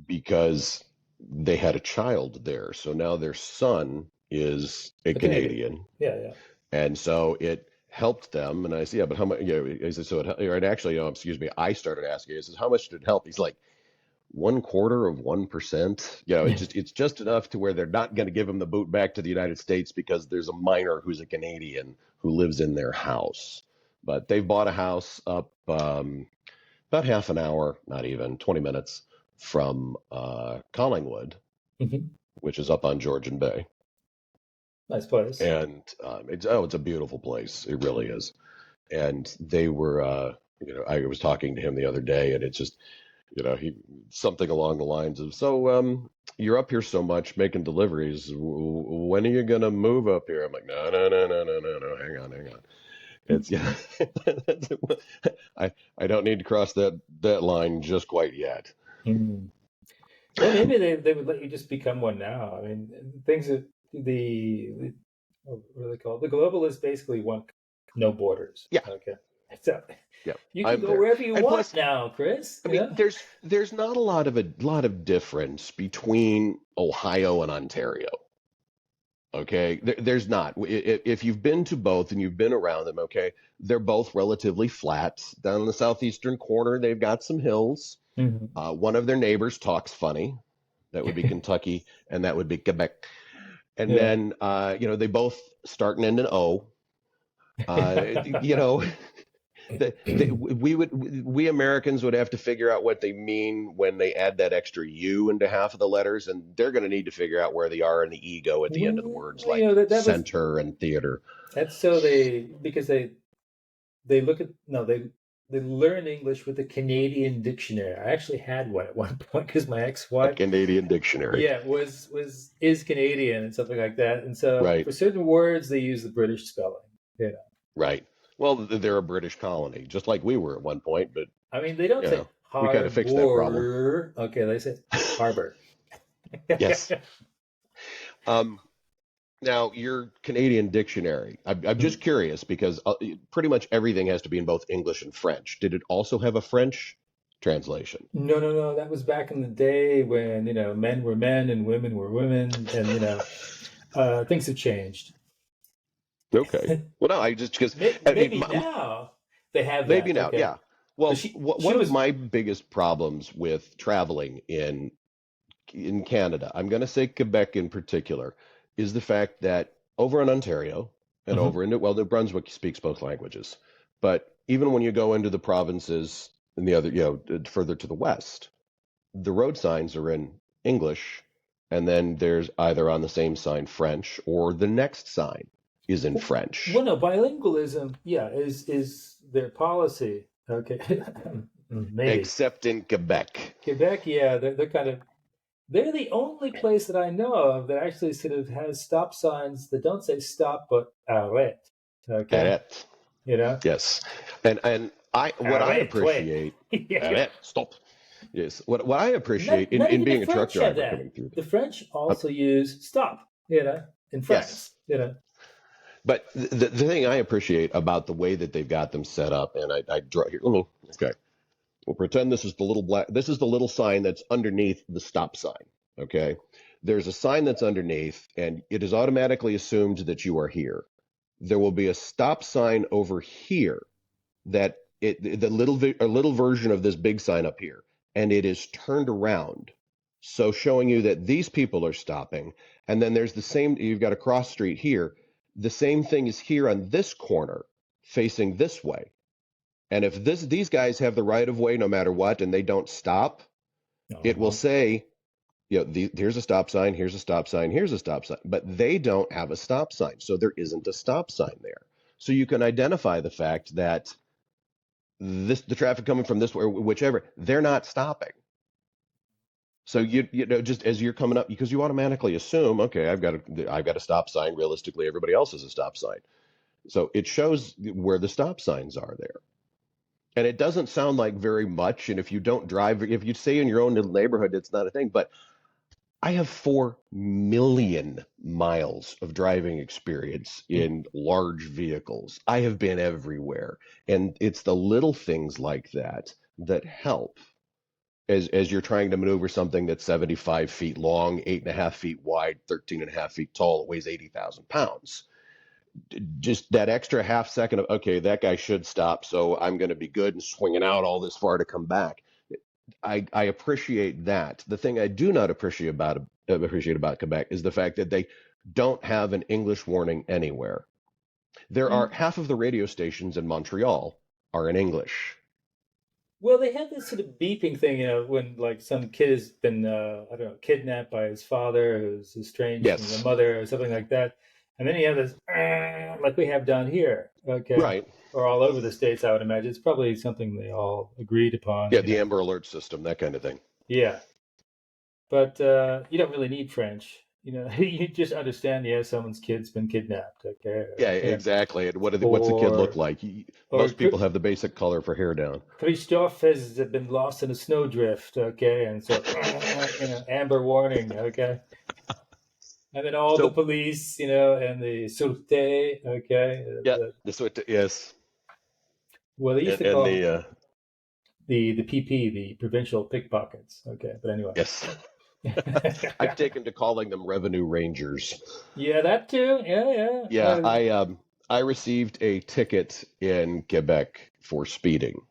because they had a child there. So now their son is a A Canadian. Canadian. Yeah, yeah. And so it helped them. And I said, yeah, but how much, he said, so and actually, excuse me, I started asking, he says, how much did it help? He's like, 1/4 of 1%. It's just enough to where they're not going to give him the boot back to the United States because there's a minor who's a Canadian who lives in their house. But they've bought a house up about half an hour, not even 20 minutes from Collingwood, Hmm. which is up on Georgian Bay. Nice place. And it's a beautiful place. It really is. And they were, I was talking to him the other day, and it's just, he something along the lines of, so you're up here so much making deliveries. When are you gonna move up here? I'm like, no, no, no, no, no, no, no. Hang on, hang on. It's yeah. I don't need to cross that line just quite yet. Mm. Well, maybe they would let you just become one now. I mean, things that what do they call it? The globalists basically want no borders. Yeah, Okay, so yeah. you can I'm go there. wherever you And want plus, now, Chris. I mean, there's not a lot of difference between Ohio and Ontario. Okay, there's not. If you've been to both and you've been around them, okay, they're both relatively flat. Down in the southeastern corner, they've got some hills. Hmm. One of their neighbors talks funny. That would be Kentucky, and that would be Quebec. And Yeah. then, they both start and end in O. You know, we Americans would have to figure out what they mean when they add that extra U into half of the letters, and they're going to need to figure out where the R and the E go at the end of the words, Well, like that was center and theater. that's so because they look at no they learn English with the Canadian dictionary. I actually had one at one point because my A ex-wife, Canadian dictionary, yeah, is Canadian and something like that. And so right? for certain words, they use the British spelling. You know, Right. Well, they're a British colony, just like we were at one point, but I mean, they don't you say know, we kind of fixed that problem. harbor. Okay, they say harbor. Yes. Um, Now, your Canadian dictionary, I'm just curious because pretty much everything has to be in both English and French. Did it also have a French translation? No, no, no. That was back in the day when, men were men and women were women, and things have changed. Okay. Well, no, I just because I mean, Maybe now they have maybe that. now, Okay, yeah. because Well, she one of was. my biggest problems with traveling in Canada, I'm going to say Quebec in particular, is the fact that over in Ontario and Mhm. over in New Brunswick speaks both languages, but even when you go into the provinces and the other, further to the west, the road signs are in English, and then there's either on the same sign French or the next sign is in Well, French, no, bilingualism, yeah, is their policy. Okay, maybe except in Quebec. Quebec, yeah, they're the only place that I know of that actually sort of has stop signs that don't say stop but arrête. Okay, Arrête. you know, Yes. And what I arrête-toi. appreciate, Yeah. arrête, stop. Yes. What I appreciate Not in even the being a truck French have driver that. coming through The French uh, also use stop, in yes. France. But the thing I appreciate about the way that they've got them set up, and I draw here, okay. We'll pretend this is the little sign that's underneath the stop sign. Okay. There's a sign that's underneath, and it is automatically assumed that you are here. There will be a stop sign over here that a little version of this big sign up here, and it is turned around. So showing you that these people are stopping, and then there's the same, you've got a cross street here. The same thing is here on this corner facing this way. And if these guys have the right of way no matter what, and they don't stop, it will Uh-huh. say, here's a stop sign, here's a stop sign, here's a stop sign. But they don't have a stop sign, so there isn't a stop sign there. So you can identify the fact that the traffic coming from this way, or whichever, they're not stopping. So just as you're coming up, because you automatically assume, okay, I've got a stop sign. Realistically, everybody else has a stop sign. So it shows where the stop signs are there. And it doesn't sound like very much. And if you don't drive, if you stay in your own little neighborhood, it's not a thing. But I have 4 million miles of driving experience in large vehicles. I have been everywhere. And it's the little things like that that help as you're trying to maneuver something that's 75 feet long, 8.5 feet wide, 13.5 feet tall, it weighs 80,000 pounds. Just that extra half second of, okay, that guy should stop, so I'm going to be good and swinging out all this far to come back. I appreciate that. The thing I do not appreciate about Quebec is the fact that they don't have an English warning anywhere. There are half of the radio stations in Montreal are in English. Well, they have this sort of beeping thing, when like some kid has been, I don't know, kidnapped by his father, who's estranged from the Yes, mother, or something like that. And then you have this, like we have down here, okay, right. or all over the states. I would imagine it's probably something they all agreed upon, Yeah, the Amber Alert system, that kind of thing. Yeah, but you don't really need French. You just understand. Yeah, someone's kid's been kidnapped. Okay, Yeah, yeah, exactly. And what's the kid look or like? or Most people have the basic color for hair down. Christophe has been lost in a snowdrift, okay, and so amber warning, okay, and then all the So, police, and the sûreté, okay, yeah, this what yes, well, they used to and call them the the PP, the provincial pickpockets, okay, but anyway, yes. I've taken to calling them revenue rangers. yeah, that too, yeah, Yeah, I received a ticket in Quebec for speeding.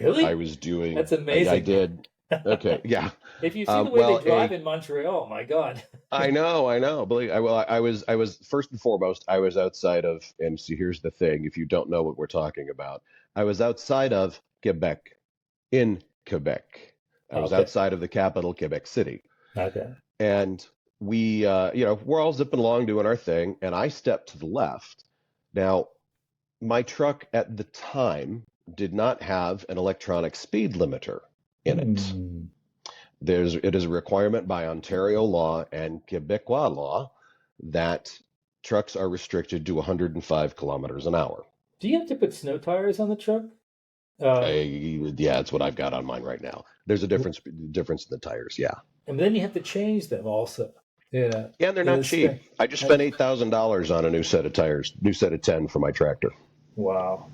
I really, was doing that's I amazing. did. Okay, yeah. If you see the way they Well, drive in Montreal, my God. I know. Believe I well, I was first and foremost, I was outside of, and see, here's the thing, if you don't know what we're talking about, I was outside of Quebec, in Quebec. I was Okay. outside of the capital, Quebec City. Okay. And we, we're all zipping along doing our thing, and I stepped to the left. Now, my truck at the time did not have an electronic speed limiter in it. Hmm. It is a requirement by Ontario law and Quebecois law that trucks are restricted to 105 kilometers an hour. Do you have to put snow tires on the truck? Uh, Yeah, it's what I've got on mine right now. There's a difference in the tires, yeah. and then you have to change them also. Yeah, and they're In not the spring. cheap. I just I, spent $8,000 on a new set of tires, new set of 10 for my tractor. wow.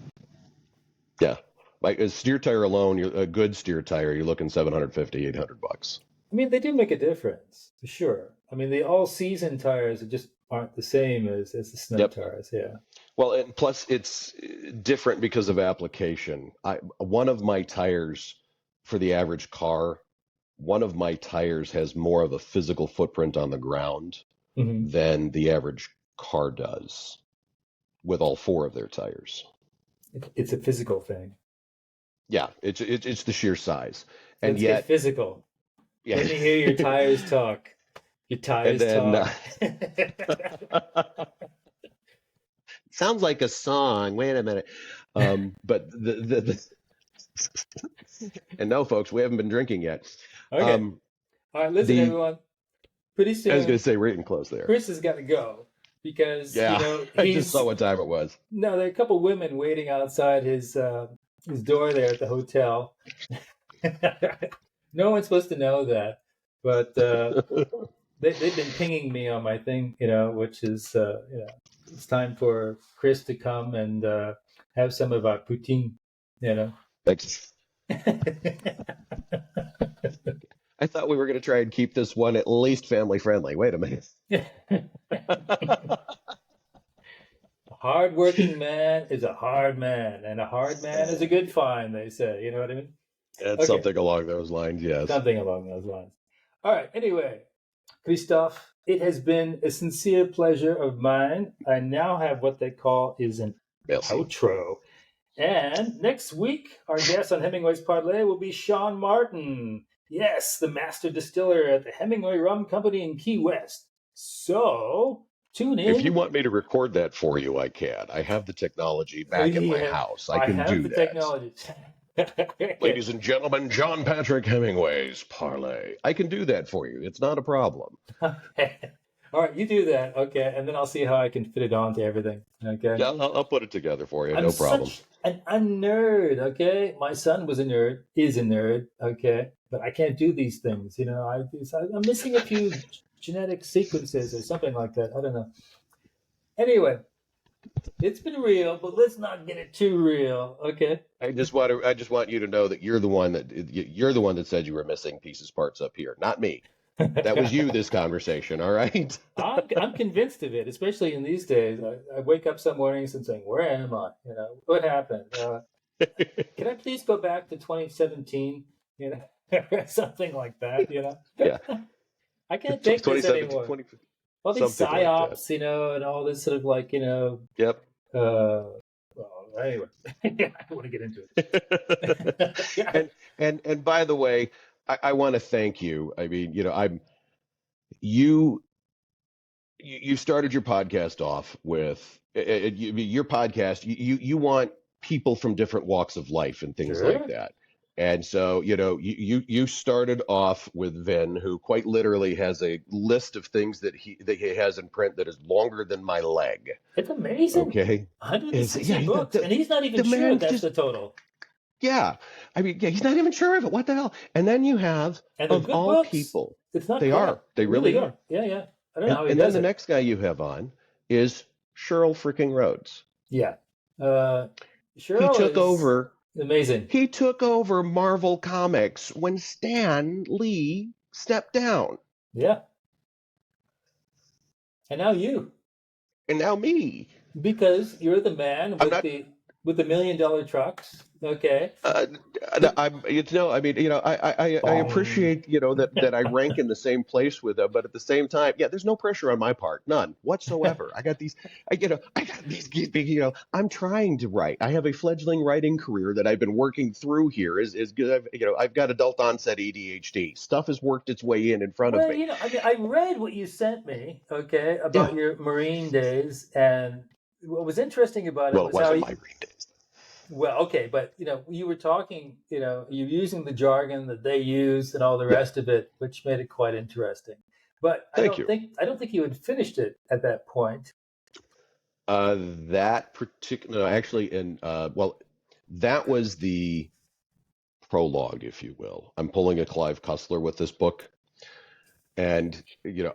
Yeah. Like a steer tire alone, a good steer tire, you're looking 750, $800. I mean, they do make a difference for sure. I mean, the all-season tires just aren't the same as the snow Yep. tires. Yeah. Well, and plus it's different because of application. One of my tires for the average car, one of my tires has more of a physical footprint on the ground Hmm. than the average car does with all 4 of their tires. It's a physical thing. Yeah, it's the sheer size. And Let's get yet, physical. yeah. Let me hear your tires talk. Your And tires then talk. sounds like a song. Wait a minute. But and no, folks, we haven't been drinking yet. Okay. Um, All right, listen, the everyone. Pretty I was going soon, to say we're getting close there. Chris has got to go because Yeah, I just saw what time it was. no. There are a couple women waiting outside his door there at the hotel. No one's supposed to know that, but they've been pinging me on my thing, which is it's time for Chris to come and have some of our poutine, you know. Thanks. I thought we were going to try and keep this one at least family friendly. Wait a minute. A hard-working man is a hard man, and a hard man is a good find, they say. You know what I mean? It's Okay, something along those lines, yes. something along those lines. All right, anyway, Christophe, it has been a sincere pleasure of mine. I now have what they call is an Merci. outro. And next week, our guest on Hemingway's Parlay will be Sean Martin. Yes, the master distiller at the Hemingway Rum Company in Key West. So, tune If you in. want me to record that for you, I can. I have the technology back at my Yeah, house. I I can have do the that. technology. Ladies and gentlemen, John Patrick Hemingway's Parlay. I can do that for you. It's not a problem. All right, you do that, okay, and then I'll see how I can fit it onto everything, okay? Yeah, I'll put it together for you. I'm No problem. such an unnerd, okay? My son was a nerd, is a nerd, okay? but I can't do these things. I'm missing a few genetic sequences or something like that. I don't know. Anyway, it's been real, but let's not get it too real, okay? I just want you to know that you're the one that said you were missing pieces, parts up here, not me. That was you this conversation, all right? I'm convinced of it, especially in these days. I wake up some mornings and saying, "Where am I? What happened? Can I please go back to 2017? Something like that. Yeah. I can't take this 2017, anymore. 20, All these something like that. psyops, and all this sort of like, Yep. well, anyway, I don't want to get into it. Yeah. And by the way, I want to thank you. I mean, you started your podcast off with your podcast. You want people from different walks of life and things Sure. like that. And so, you started off with Vin, who quite literally has a list of things that he has in print that is longer than my leg. It's amazing. Okay. 160 books, and he's not even sure that's the total. Yeah. I mean, yeah, he's not even sure of it. What the hell? And then you have, and of all books. people, it's not they crap. are. They really are. Yeah. I don't know how he and does then the it. next guy you have on is Cheryl freaking Rhodes. Yeah. Cheryl He took over. Amazing. He took over Marvel Comics when Stan Lee stepped down. Yeah. And now you. And now me. Because you're the man with the $1 million trucks. Okay. I appreciate, that I rank in the same place with them, but at the same time, yeah, there's no pressure on my part, none whatsoever. I'm trying to write. I have a fledgling writing career that I've been working through here. Is good. I've got adult onset ADHD. Stuff has worked its way in front of me. I read what you sent me, okay, about your Marine days, and what was interesting about it was wasn't my Marine days. Well, okay, but you were talking, you're using the jargon that they use and all the rest of it, which made it quite interesting. But I don't think you had finished it at that point. That particular, actually, that was the prologue, if you will. I'm pulling a Clive Cussler with this book. And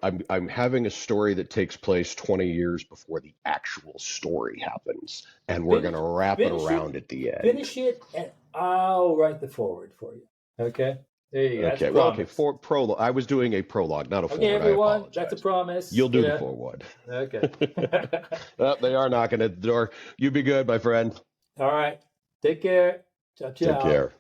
I'm having a story that takes place 20 years before the actual story happens, and we're going to wrap it around at the end. Finish it, and I'll write the forward for you. Okay, there you go. Okay, for prologue, I was doing a prologue, not a forward. Okay, everyone, that's a promise. You'll do the forward. Okay. They are knocking at the door. You be good, my friend. All right. Take care. Ciao, ciao. Take care.